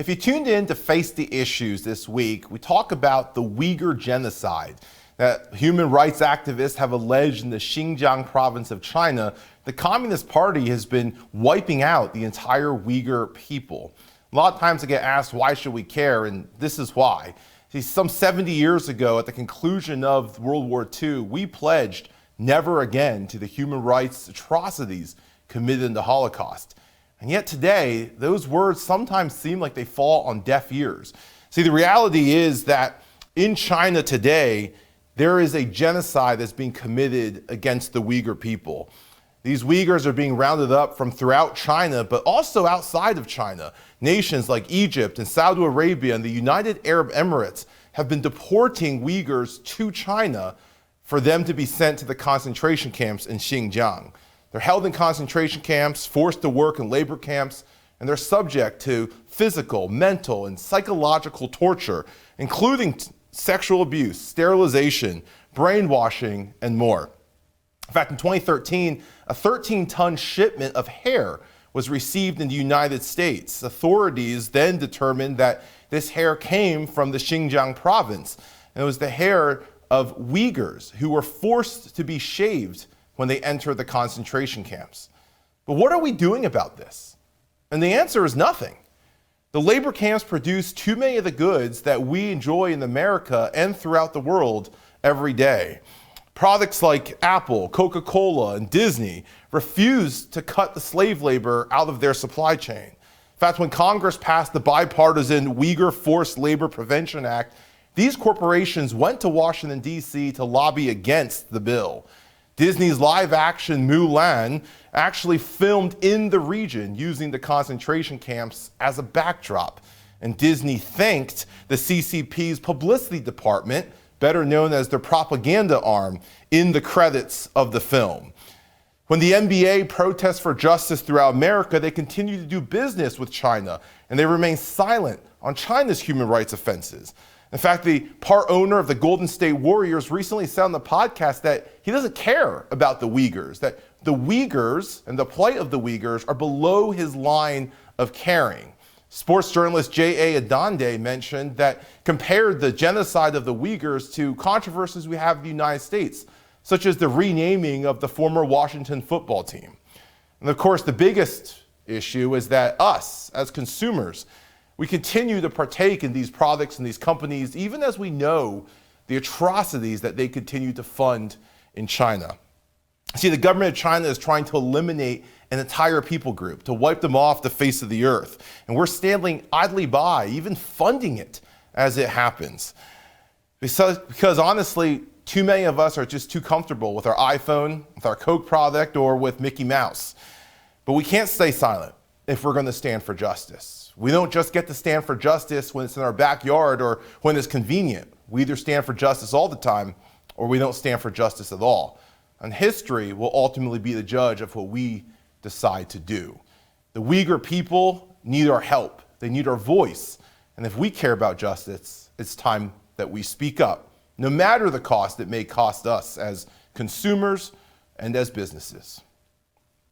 If you tuned in to Face the Issues this week, we talk about the Uyghur genocide that human rights activists have alleged in the Xinjiang province of China. The Communist Party has been wiping out the entire Uyghur people. A lot of times I get asked, why should we care? And this is why. See, some 70 years ago, at the conclusion of World War II, we pledged never again to the human rights atrocities committed in the Holocaust. And yet today, those words sometimes seem like they fall on deaf ears. See, the reality is that in China today, there is a genocide that's being committed against the Uyghur people. These Uyghurs are being rounded up from throughout China, but also outside of China. Nations like Egypt and Saudi Arabia and the United Arab Emirates have been deporting Uyghurs to China for them to be sent to the concentration camps in Xinjiang. They're held in concentration camps, forced to work in labor camps, and they're subject to physical, mental, and psychological torture, including sexual abuse, sterilization, brainwashing, and more. In fact, in 2013, a 13-ton shipment of hair was received in the United States. Authorities then determined that this hair came from the Xinjiang province. And it was the hair of Uyghurs who were forced to be shaved when they entered the concentration camps. But what are we doing about this? And the answer is nothing. The labor camps produce too many of the goods that we enjoy in America and throughout the world every day. Products like Apple, Coca-Cola, and Disney refuse to cut the slave labor out of their supply chain. In fact, when Congress passed the bipartisan Uyghur Forced Labor Prevention Act, these corporations went to Washington, D.C. to lobby against the bill. Disney's live-action Mulan actually filmed in the region using the concentration camps as a backdrop. And Disney thanked the CCP's publicity department, better known as their propaganda arm, in the credits of the film. When the NBA protests for justice throughout America, they continue to do business with China, and they remain silent on China's human rights offenses. In fact, the part owner of the Golden State Warriors recently said on the podcast that he doesn't care about the Uyghurs, that the Uyghurs and the plight of the Uyghurs are below his line of caring. Sports journalist J.A. Adande mentioned that compared the genocide of the Uyghurs to controversies we have in the United States, such as the renaming of the former Washington football team. And of course, the biggest issue is that us, as consumers, we continue to partake in these products and these companies, even as we know the atrocities that they continue to fund in China. See, the government of China is trying to eliminate an entire people group, to wipe them off the face of the earth. And we're standing idly by, even funding it as it happens. Because honestly, too many of us are just too comfortable with our iPhone, with our Coke product, or with Mickey Mouse. But we can't stay silent if we're going to stand for justice. We don't just get to stand for justice when it's in our backyard or when it's convenient. We either stand for justice all the time or we don't stand for justice at all. And history will ultimately be the judge of what we decide to do. The Uyghur people need our help. They need our voice. And if we care about justice, it's time that we speak up, no matter the cost it may cost us as consumers and as businesses.